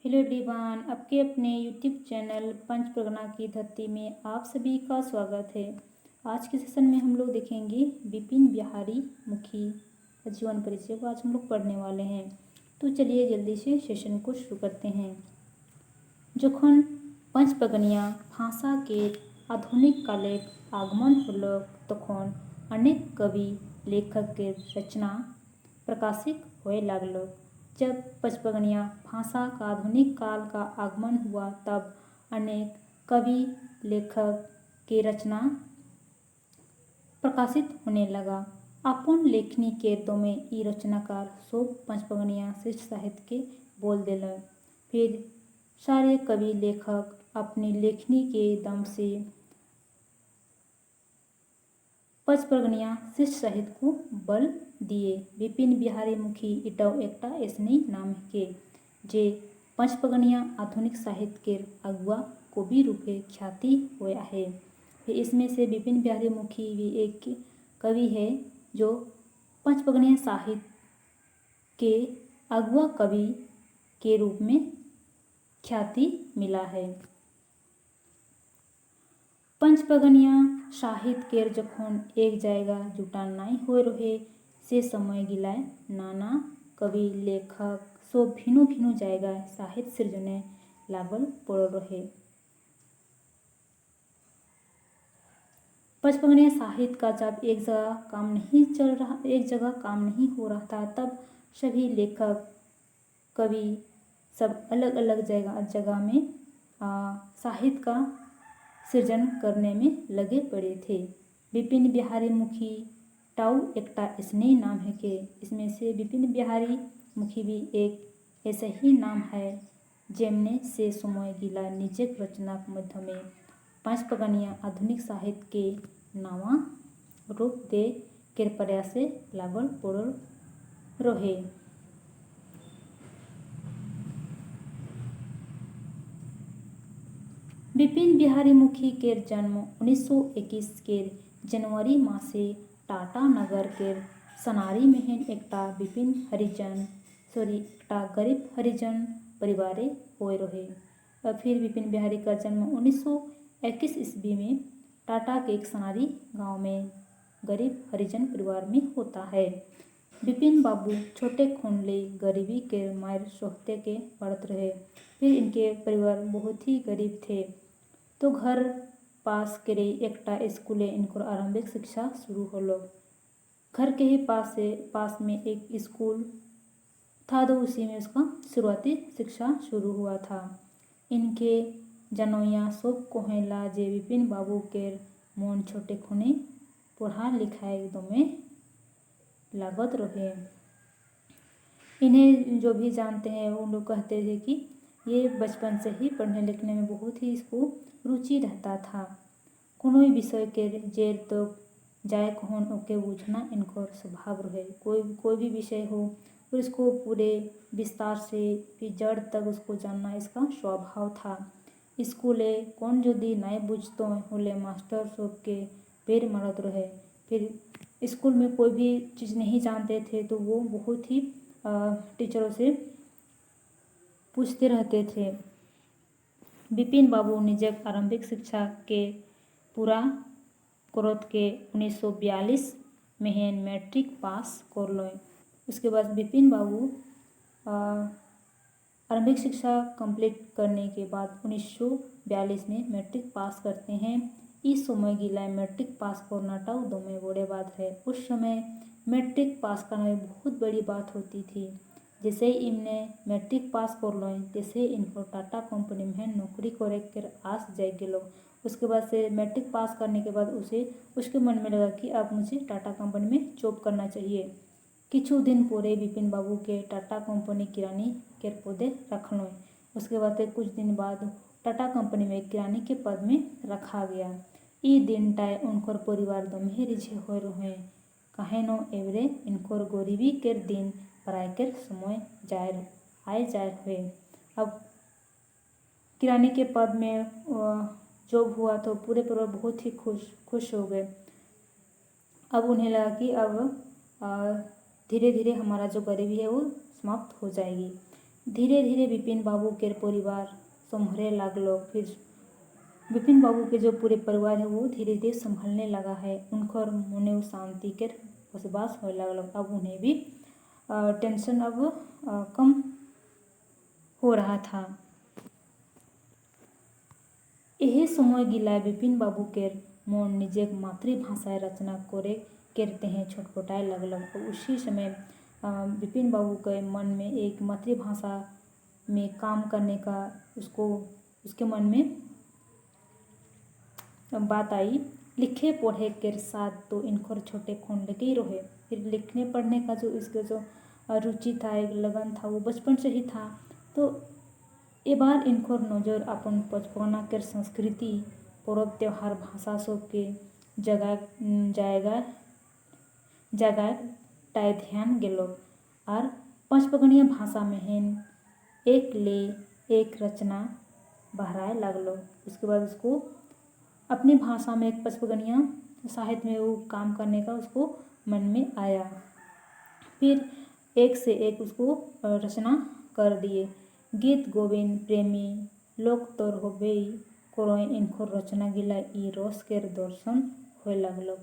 Hello everyone, आपके अपने YouTube channel पंच परगना की धरती में आप सभी का स्वागत है। आज के सेशन में हम लोग देखेंगे विपिन बिहारी मुखी का जीवन परिचय को आज हम लोग पढ़ने वाले हैं। तो चलिए जल्दी से सेशन को शुरू करते हैं। जखन पंच परगनिया भाषा के आधुनिक काले आगमन होल तखन अनेक कवि लेखक के रचना प्रकाशित होए लागल। जब पंचपगनिया भाषा का आधुनिक काल का आगमन हुआ तब अनेक कवि लेखक के रचना प्रकाशित होने लगा। अपन लेखनी के दमे ई रचनाकार सब पंचपगनिया श्रेष्ठ साहित्य के बोल दिल। फिर सारे कवि लेखक अपनी लेखनी के दम से पंचपरगनिया श्रेष्ठ साहित्य को बल दिए। विपिन बिहारी मुखी इटाव एकटा ऐसने नाम के जे पंचपगनिया आधुनिक साहित्य के अगुआ कवि रूपे ख्याति हुआ है। फिर इसमें से विपिन बिहारी मुखी भी एक कवि है जो पंचपगनिया साहित्य के अगुआ कवि के रूप में ख्याति मिला है। पंचपगनिया साहित्य केर जखन एक जगह जुटान नहीं हो रहे से समय गिलाय नाना कवि लेखक सब भिन्न भिन्न जगह साहित्य सृजने लागल पड़ रहे। पंचपगनिया साहित्य का जब एक जगह काम नहीं हो रहा था तब सभी लेखक कवि सब अलग अलग जगह में साहित्य का सृजन करने में लगे पड़े थे। विपिन बिहारी मुखी टाउ एकटा ऐसने नाम है कि इसमें से विपिन बिहारी मुखी भी एक ऐसा ही नाम है जेमने से समय गिला निजक रचना के मध्य में पंचपगनिया आधुनिक साहित्य के नवा रूप दे के प्रयास से लागल पड़ रहे। विपिन बिहारी मुखी के जन्म 1921 के जनवरी मासे टाटा नगर के सनारी में एकटा विपिन एकटा गरीब हरिजन परिवार होए रहे। और फिर विपिन बिहारी का जन्म 1921 ईस्वी में टाटा के एक सनारी गांव में गरीब हरिजन परिवार में होता है। विपिन बाबू छोटे खोनले गरीबी के मार सोहते के पड़त रहे। फिर इनके परिवार बहुत ही गरीब थे तो घर पास के एकटा स्कूले इनको आरंभिक शिक्षा शुरू होलो। घर के ही पास में एक स्कूल था तो उसी में उसका शुरुआती शिक्षा शुरू हुआ था। इनके जनोया सब कोहेला जे विपिन बाबू के मन छोटे खुने पढ़ा लिखाए दमे लागत रहे। इन्हें जो भी जानते हैं वो लोग कहते थे कि ये बचपन से ही पढ़ने लिखने में बहुत ही इसको रुचि रहता था। कोनो विषय के जेर तो जाए कहन ओके बुझना इनको स्वभाव रहे। कोई भी विषय हो तो इसको पूरे विस्तार से फिर जड़ तक उसको जानना इसका स्वभाव था। स्कूले कौन यदि नहीं बुझतो होले मास्टर सब के पैर मारत रहे। फिर स्कूल में कोई भी चीज़ नहीं जानते थे तो वो बहुत ही टीचरों से पूछते रहते थे। विपिन बाबू निजक आरंभिक शिक्षा के पूरा करत के 1942 में मैट्रिक पास कर लो। उसके बाद विपिन बाबू आरंभिक शिक्षा कंप्लीट करने के बाद 1942 में मैट्रिक पास करते हैं। इस समय गिला मैट्रिक पास करना टाउ दो में बड़े बात है। उस समय मैट्रिक पास करना में बहुत बड़ी बात होती थी। जैसे ही इनने मैट्रिक पास कर लो तैसे इनको टाटा कंपनी में नौकरी करे कर आस जाए गेलो। उसके बाद से मैट्रिक पास करने के बाद उसके मन में लगा कि अब मुझे टाटा कंपनी में जॉब करना चाहिए। किछु दिन पूरे विपिन बाबू के टाटा कंपनी किरानी के पदे रख लो। उसके बाद कुछ दिन बाद टाटा कंपनी में किरानी के पद में रखा गया। ई दिन टाइ उनकर परिवार दमे रिझे हो रहे कहे नो एवरे इनकर गरीबी के दिन पराय के समय आए जाए हुए। अब किरानी के पद में जॉब हुआ तो पूरे परिवार बहुत ही खुश हो गए। अब उन्हें लगा कि अब धीरे धीरे हमारा जो गरीबी है वो समाप्त हो जाएगी। धीरे धीरे विपिन बाबू के परिवार संभरे लागलो। फिर विपिन बाबू के जो पूरे परिवार है वो धीरे धीरे संभलने लगा है। उनकर मने शांति के बसबास होने लगल। अब उन्हें भी टेंशन अब कम हो रहा था। यही समय गिला विपिन बाबू के मन निजे मातृभाषा रचना करे करते हैं छटपटाए लगल। उसी समय विपिन बाबू के मन में एक मातृभाषा में काम करने का उसके मन में बात आई। लिखे पढ़े के साथ तो इनकर छोटे खून लगे ही रहे। फिर लिखने पढ़ने का जो इसके जो रुचि था, एक लगन था, वो बचपन से ही था। तो ये बार इनकर नज़र अपन बचपना के संस्कृति पर्व त्योहार भाषा सब के जगह टाय ध्यान गेलो। और पंचपगणिया भाषा में हेन एक ले एक रचना बहराए लगलो। उसके बाद उसको अपनी भाषा में एक पंचपगणिया साहित्य में वो काम करने का उसको मन में आया। फिर एक से एक उसको रचना कर दिए। गीत गोविंद प्रेमी लोक तोर होबे कोरोई इनको रचना गिला ई रस के दर्शन होए लगलो।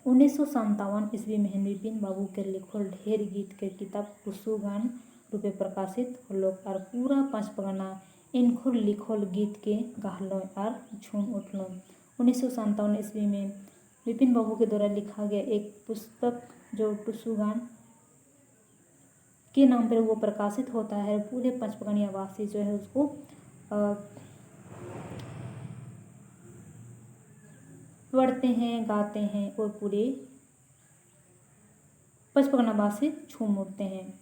1957 ईस्वी में विपिन बाबू के लिखल ढेर गीत के किताब टुसु गान रूपे प्रकाशित होलो। और पूरा पंचपगना इनखुर लिखल गीत के गाहलो और झूम उठलो। 1957 ईस्वी में विपिन बाबू के द्वारा लिखा गया एक पुस्तक जो टुसु गान के नाम पर वो प्रकाशित होता है। पूरे पंचपगनिया वासी जो है उसको पढ़ते हैं, गाते हैं और पूरे पंचपगना वासी झूम उठते हैं।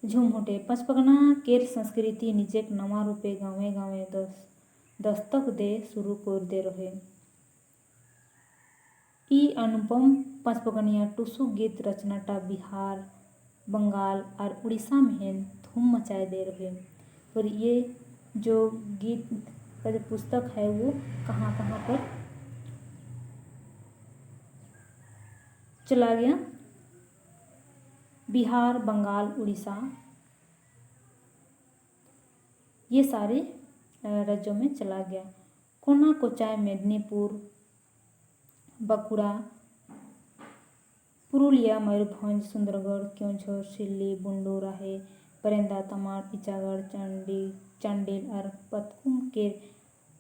झूम उठे पंचपगना केर संस्कृति निजे नवा रूपे गाँवे गाँवे दस्तक दे शुरू कर दे रहे। ई अनुपम पंचपगनिया टुसु गीत रचनाटा बिहार बंगाल और उड़ीसा में धूम मचाए दे रहे। और ये जो गीत का जो पुस्तक है वो कहाँ कहाँ पर चला गया, बिहार बंगाल उड़ीसा ये सारे राज्यों में चला गया। कोना कोचाई मेदिनीपुर बांकुड़ा पुरुलिया मयूरभंज सुंदरगढ़ केवझर सिल्ली बुंडू राहे बरेंदा तमाड़ इचागढ़ चांडिल और पतकुम के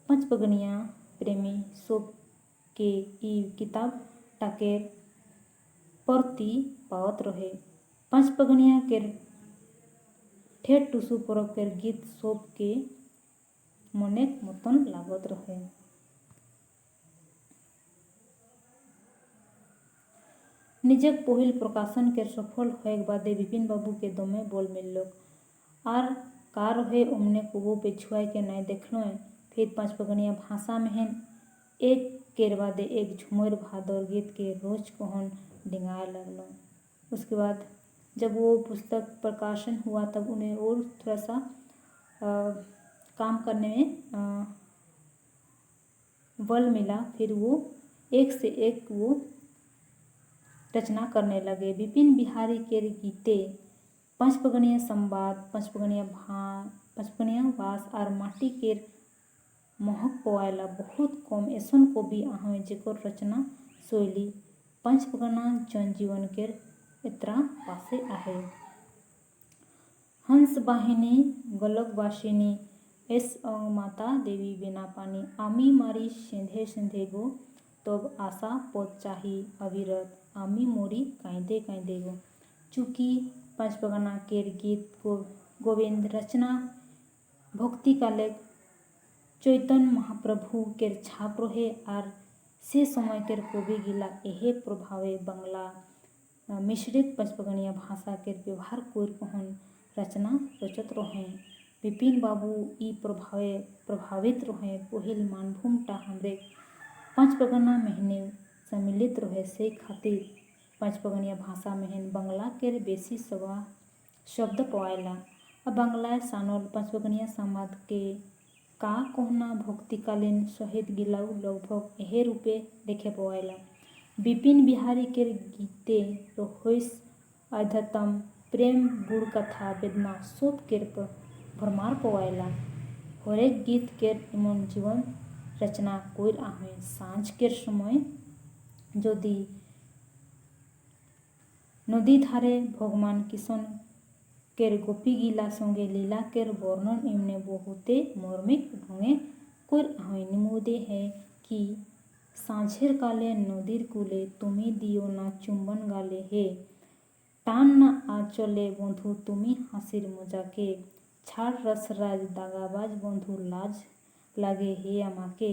पंचपगनिया प्रेमी सोप के ई किताब टाकेर प्रति पावत रहे। पंचपगनिया के ठेठ टुसु पर्व के गीत सोप के मनेक मतन लागत रहे। निजे पहिल प्रकाशन के सफल होए बाद विपिन बाबू के दमे बोल मिललो। आर का रहे उमने को पिछुआ के नहीं देखलो। फिर पंचपगनिया भाषा में एक केर बाद एक झुमर भादर गीत के रोज कहन डिंगाए लगलो। उसके बाद जब वो पुस्तक प्रकाशन हुआ तब उन्हें और थोड़ा सा काम करने में बल मिला। फिर वो एक से एक वो रचना करने लगे। विपिन बिहारी के गीते पंचपगनिया संवाद पंचपगनिया वास और माटी के महक पवायला बहुत कम ऐसन कवि आहवे जेकर रचना शैली पंचपगना जनजीवन के एतरा पासे आहे। हंस वाहिनी गलकवासिनी एस माता देवी बिना पानी आमी मारी सेंधे सेंधे गो तब आशा पद चाही अविरत आमी मोरी कायदे कायदे गो। चूँकि पंचपगना केर गीत गोविंद रचना भक्ति काले चैतन्य महाप्रभु केर छाप रहे। और से समय केर कवि गिला एहे प्रभावे बंगला मिश्रित पंचपगनिया भाषा केर व्यवहार कोर कहन रचना रचत रहे। विपिन बाबू ई प्रभावित रहे। पहिल मानभूमटा हमरे पंचपगना महीने सम्मिलित रहे से खातिर पंचपगनिया भाषा में बंगला केर बेसी शब्द पवायला। अब बंगला सानल पंचपगनिया समाज के का कहना भक्तिकालीन शहीद गिलाऊ लगभग एहे रूपे देखे पवायला। विपिन बिहारी केर गीते रहोइस अध्यतम प्रेम गुड़ कथा वेदना सब केर भरमार पवायला। हरेक गीत केर इमन जीवन रचना कोर आहे। सांझ केर समय जदि नदी धारे भगवान किशन केर गोपी गिला संगे लीला केर वर्णन इमने बहुते मर्मिक ढंगे कोर आहे। निमुदे है कि सांझेर काले नदीर कूले तुमी दियो ना चुम्बन गाले हे, टान ना आचले बंधु तुमी हासिर मजाके, छाड़ रसराज दागाबाज बंधु लाज लागे हे आमाके,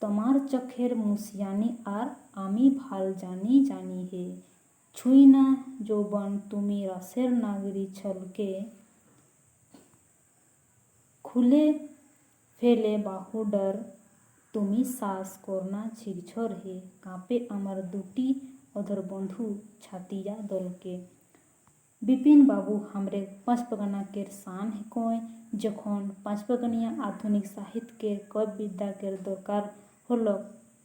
तमार चखेर मुसियानी आर आमी भाल जानी जानी हे, छुई ना जोबन तुमी रसेर नागरी छलके, खुले फेले बाहु डर तुमी सास करना झिकझर हे, काँपे आमार दुटी अधर बंधु छातिया दलके। बिपिन बाबू हमरे पंचपगना केर शान है कोय। जखन पंचपगनिया आधुनिक साहित्य केर कवि विद्या केर दरकार होलक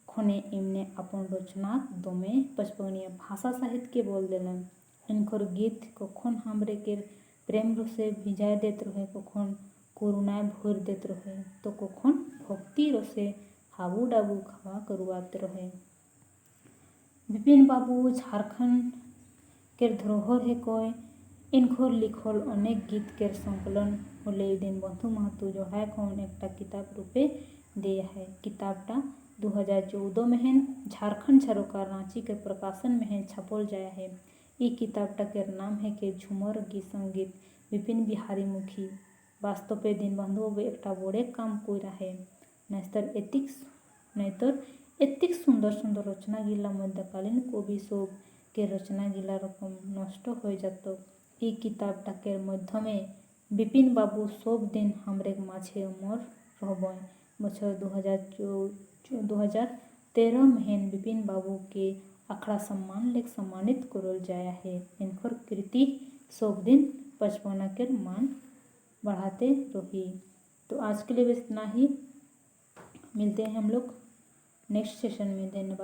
खने इमने अपन रचनाक दमे पंचपगनिया भाषा साहित्य के बोल देलन। इनकर गीत कखन हमरे केर प्रेम रसे भिजाय देत रहे, कखन करुणाय भर देत रहे तो कखन भक्ति रसे हाबू डाबू खावा करुआत रहे। बिपिन बाबू झारखंड केर धरोहर है कोय। इनकर लिखल अनेक गीत केर संकलन होले दीनबंधु महतो जोड़ाय खन एकटा किताब रूपे दिया है। किताबटा 2014 में झारखंड सरोकार रांची के प्रकाशन में छपल जाया है। ई किताबटा केर नाम है के झूमर गीत संगीत विपिन बिहारी मुखी। वास्तवे दीनबंधु बाबू एकटा बड़े काम कोइरा है। नैतर एतिक सुंदर सुंदर रचना गिला मध्यकालीन कवि सब के रचना गिला रकम नष्ट हो जातो। ई किताबटा केर माध्यमे बिपिन बाबू सब दिन हमरे माझे अमर रहबय। बछर 2013 में बिपिन बाबू के अखड़ा सम्मान लेख सम्मानित करल जाया है। इनकर कृति सब दिन पंचपगना के मान बढ़ाते रही। तो आज के लिए बस इतना ही। मिलते हैं हम लोग नेक्स्ट सेशन में। धन्यवाद।